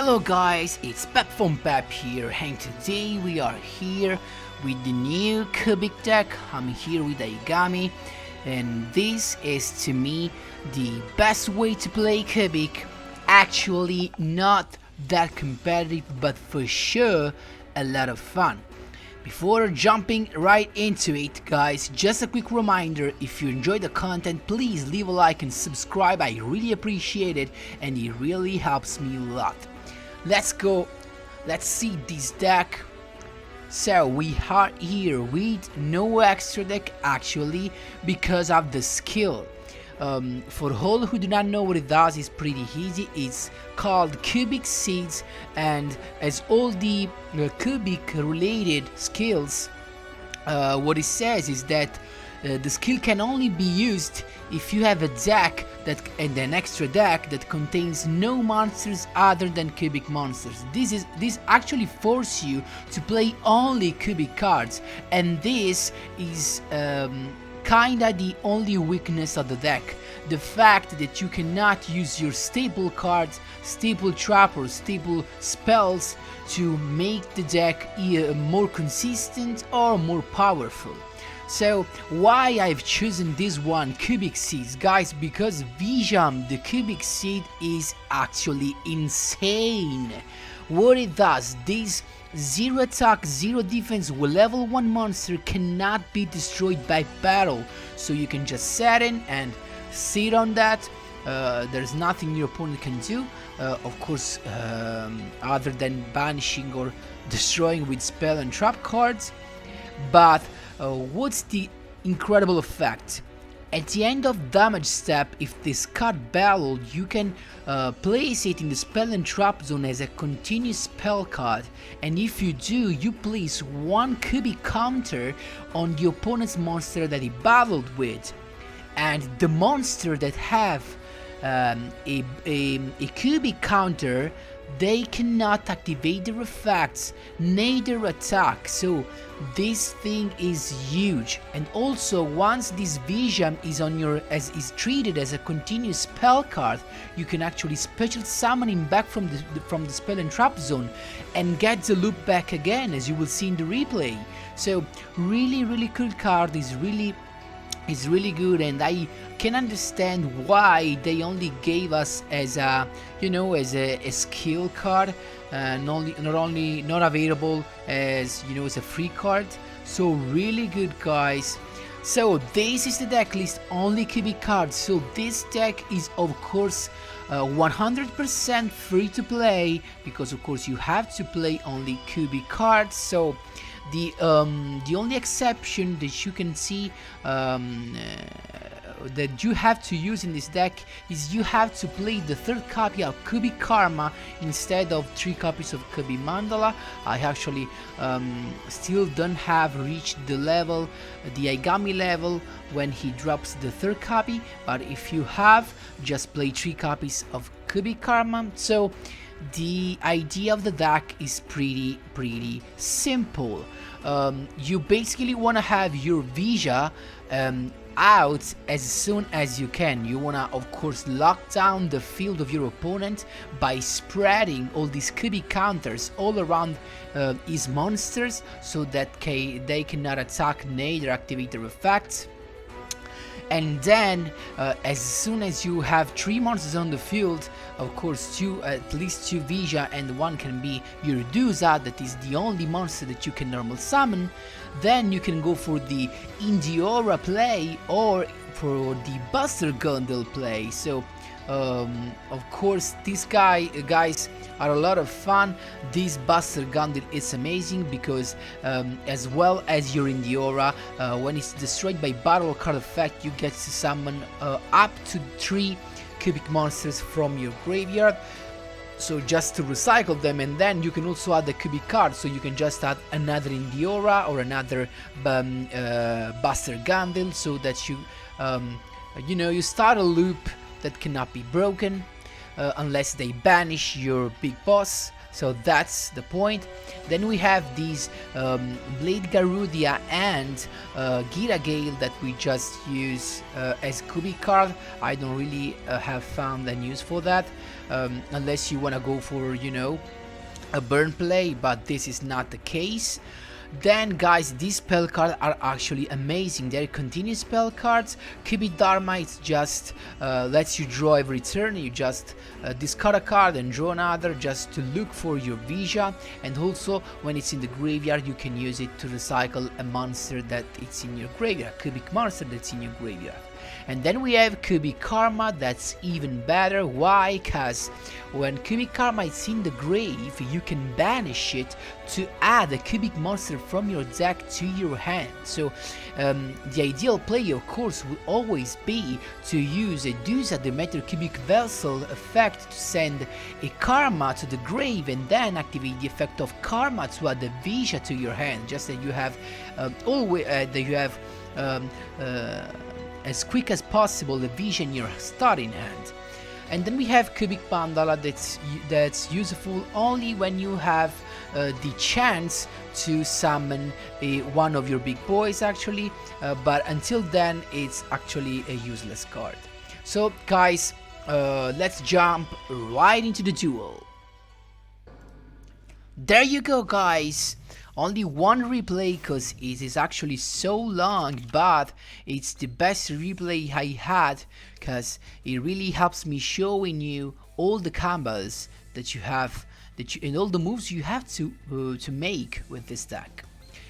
Hello guys, it's Pep from Pep here, and today we are here with the new Cubic deck. I'm here with Aigami, and this is to me the best way to play Cubic. Actually not that competitive, but for sure a lot of fun. Before jumping right into it, guys, just a quick reminder, if you enjoy the content, please leave a like and subscribe. I really appreciate it, and it really helps me a lot. Let's go, let's see this deck. So we are here with no extra deck actually, because of the skill. For all who do not know what it does, it's pretty easy. It's called Cubic Seeds, and as all the Cubic related skills, what it says is that the skill can only be used if you have a deck and an extra deck that contains no monsters other than Cubic monsters. This actually forces you to play only Cubic cards, and this is kinda the only weakness of the deck. The fact that you cannot use your staple cards, staple trap or staple spells to make the deck either more consistent or more powerful. So why I've chosen this one, Cubic Seeds, guys? Because Vijam, the Cubic Seed, is actually insane. What it does, this 0 attack, 0 defense level 1 monster cannot be destroyed by battle, so you can just set in and sit on that. There's nothing your opponent can do, of course, other than banishing or destroying with spell and trap cards. But what's the incredible effect? At the end of damage step, if this card battled, you can place it in the spell and trap zone as a continuous spell card, and if you do, you place 1 Cubic counter on the opponent's monster that he battled with, and the monster that have a Cubic counter, they cannot activate their effects, neither attack. So this thing is huge. And also, once this Vijam is treated as a continuous spell card, you can actually special summon him back from the spell and trap zone and get the loop back again, as you will see in the replay. So really cool card. Is really good, and I can understand why they only gave us as a as a skill card, not available as as a free card. So really good, guys. So this is the deck list, only Cubic cards. So this deck is of course 100% free to play, because of course you have to play only Cubic cards. So the only exception that you can see that you have to use in this deck is you have to play the 3rd copy of Cubic Karma instead of 3 copies of Cubic Mandala. I actually still don't have reached the Aigami level when he drops the 3rd copy, but if you have, just play 3 copies of Cubic Karma. So the idea of the deck is pretty simple. You basically want to have your Vijam out as soon as you can. You want to, of course, lock down the field of your opponent by spreading all these Cubic counters all around his monsters, so that they cannot attack neither activate their effects. And then as soon as you have 3 monsters on the field, of course at least 2 Vijam and 1 can be your Duza, that is the only monster that you can normal summon, then you can go for the Indiora play or for the Buster Gundle play. So of course these guys are a lot of fun. This Buster Gundle is amazing because as well as your Indiora, when it's destroyed by battle card effect, you get to summon up to 3 Cubic monsters from your graveyard, so just to recycle them. And then you can also add the Cubic card, so you can just add another Indiora or another Buster Gundle, so that you you start a loop that cannot be broken unless they banish your big boss So that's the point. Then we have these Blade Garudia and Gira Gale that we just use as Kubi card. I don't really have found an use for that, unless you want to go for, you know, a burn play, but this is not the case. Then guys, these spell cards are actually amazing. They're continuous spell cards. Kubi Dharma is just lets you draw every turn. You just discard a card and draw another just to look for your Vijam, and also when it's in the graveyard you can use it to recycle a monster that it's in your graveyard, cubic monster that's in your graveyard. And then we have Kubi Karma, that's even better. Why? Because when Kubi Karma is in the grave, you can banish it to add a cubic monster from your deck to your hand. So the ideal play, of course, will always be to use a Dusa Demeter Cubic Vessel effect to send a Karma to the grave and then activate the effect of Karma to add a Vija to your hand, just that you have as quick as possible the Vision in your starting hand. And then we have Cubic Pandala that's useful only when you have the chance to summon one of your big boys actually, but until then it's actually a useless card. So guys, let's jump right into the duel. There you go guys. Only one replay because it is actually so long, but it's the best replay I had because it really helps me showing you all the combos that you have, and all the moves you have to make with this deck.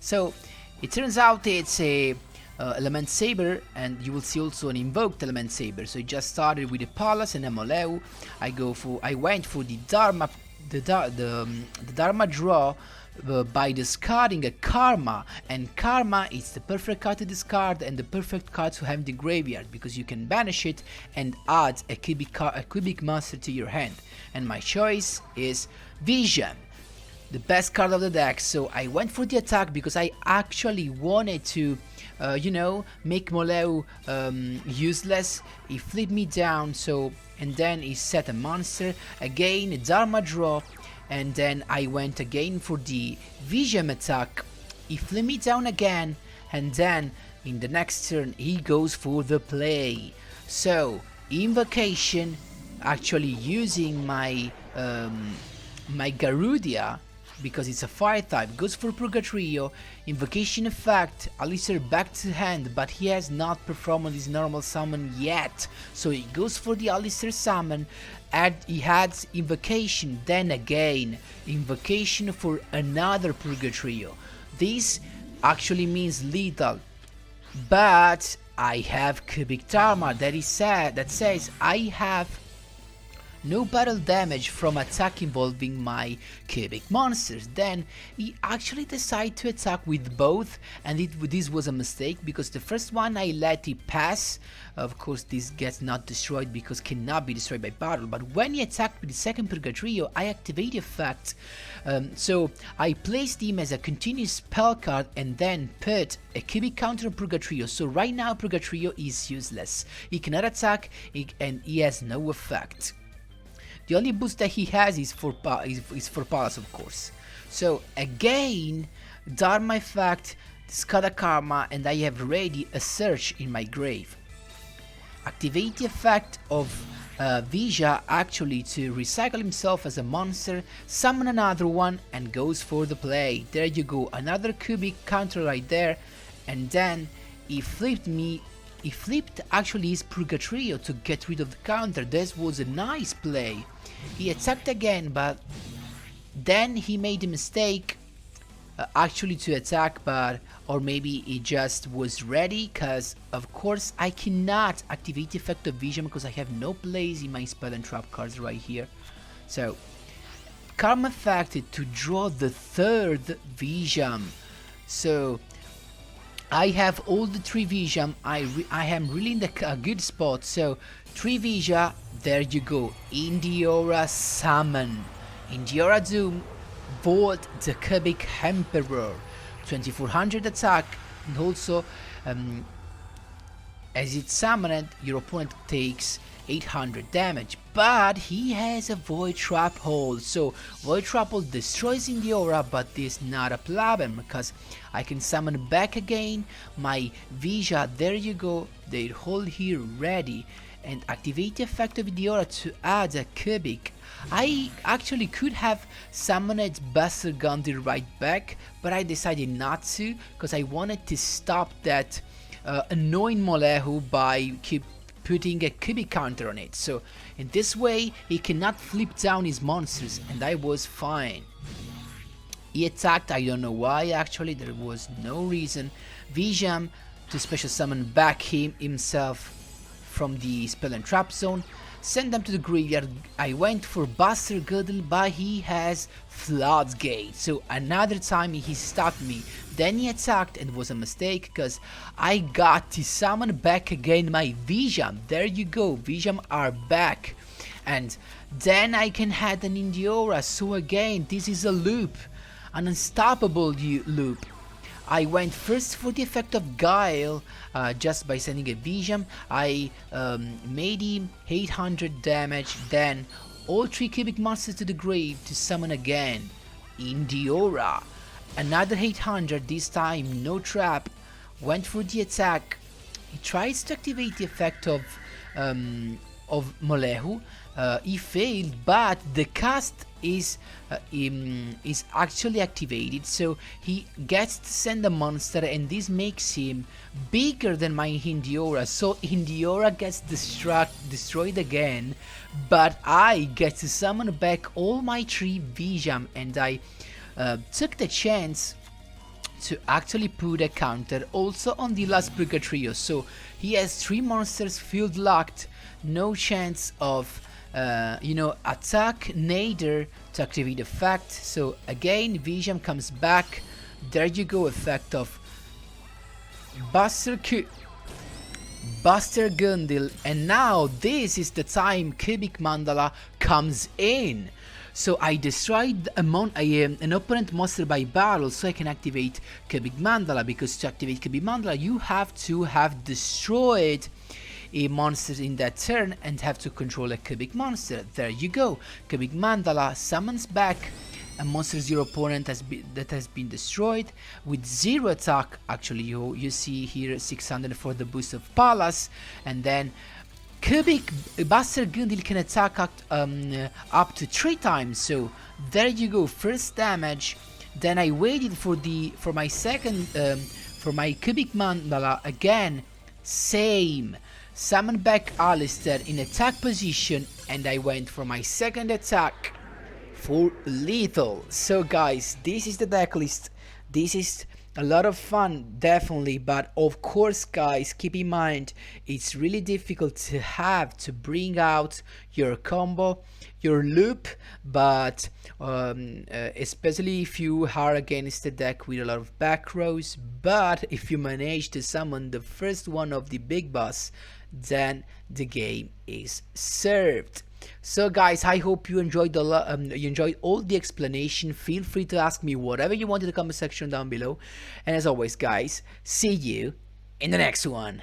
So it turns out it's a Element Saber, and you will see also an invoked Element Saber. So it just started with the Palace and Emoleu. I went for the Dharma, the Dharma draw. By discarding a Karma, and Karma is the perfect card to discard and the perfect card to have in the graveyard because you can banish it and add a cubic monster to your hand. And my choice is Vijam, the best card of the deck. So I went for the attack because I actually wanted to you know, make Moleu useless. He flipped me down, so, and then he set a monster again, a Dharma draw. And then I went again for the Vijam attack. He flipped me down again, and then in the next turn he goes for the play. So invocation, actually using my my Garudia, because it's a fire type, goes for Purgatrio. Invocation effect, Alistair back to hand, but he has not performed his normal summon yet, so he goes for the Alistair summon. And he adds invocation, then again invocation for another Purgatrio. This actually means lethal, but I have Cubic Dharma that says I have no battle damage from attack involving my cubic monsters. Then he actually decided to attack with both, and this was a mistake because the first one I let it pass. Of course this gets not destroyed because cannot be destroyed by battle, but when he attacked with the second Purgatrio I activate the effect. So I placed him as a continuous spell card and then put a cubic counter on Purgatrio. So right now Purgatrio is useless. He cannot attack and he has no effect. The only boost that he has is for Palace, of course. So again, Dharma effect, discard a Karma, and I have ready a search in my grave. Activate the effect of Vija actually to recycle himself as a monster, summon another one, and goes for the play. There you go, another cubic counter right there, and then he flipped actually his Purgatrio to get rid of the counter. This was a nice play. He attacked again, but then he made a mistake actually to attack, or maybe he just was ready, because of course I cannot activate the effect of Vijam because I have no plays in my spell and trap cards right here. So Karma effect to draw the third Vijam. So I have all the 3 Vijam. I am really in a good spot. So 3 Vija, there you go. Indiora summon. Indiora Doom, Volt the Cubic Emperor. 2400 attack, and also as it's summoned, your opponent takes 800 damage, but he has a Void Trap Hole, so Void Trap Hole destroys in the aura, but this is not a problem because I can summon back again my Vijam. There you go, their hole here ready, and activate the effect of the aura to add a cubic. I actually could have summoned Buster Gundil right back, but I decided not to because I wanted to stop that annoying Molehu by putting a cubic counter on it. So in this way he cannot flip down his monsters, and I was fine. He attacked, I don't know why actually, there was no reason. Vijam to special summon back himself from the spell and trap zone, send them to the graveyard. I went for Buster Gundil, but he has Floodgate, so another time he stopped me. Then he attacked and was a mistake because I got to summon back again my Vijam. There you go, Vijam are back, and then I can add an Indiora. So again, this is a loop, an unstoppable loop. I went first for the effect of Guile, just by sending a Vijam. I made him 800 damage, then all 3 cubic monsters to the grave to summon again Indiora. Another 800, this time no trap, went for the attack. He tries to activate the effect of Molehu. He failed, but the cast is actually activated, so he gets to send a monster, and this makes him bigger than my Indiora. So Indiora gets destroyed again, but I get to summon back all my 3 Vijam, and I took the chance to actually put a counter also on the last Brigade Trio. So he has 3 monsters field locked, no chance of attack neither to activate effect. So again Vijam comes back. There you go, effect of Buster Gundil, and now this is the time Cubic Mandala comes in. So I destroyed an opponent monster by battle, so I can activate Cubic Mandala, because to activate Cubic Mandala you have to have destroyed a monster in that turn and have to control a cubic monster. There you go, Cubic Mandala summons back a monster 0 opponent that has been destroyed with 0 attack. Actually you see here 600 for the boost of Palace, and then Cubic Buster Gundil can attack up to 3 times. So there you go, first damage. Then I waited for my second for my Cubic Mandala again, same. Summon back Alistair in attack position, and I went for my second attack for lethal. So guys, this is the deck list. This is a lot of fun, definitely, but of course guys, keep in mind it's really difficult to bring out your combo, your loop, but especially if you are against a deck with a lot of back rows. But if you manage to summon the first one of the big boss, then the game is served. So guys, I hope you enjoyed all the explanation. Feel free to ask me whatever you want in the comment section down below, and as always guys, see you in the next one.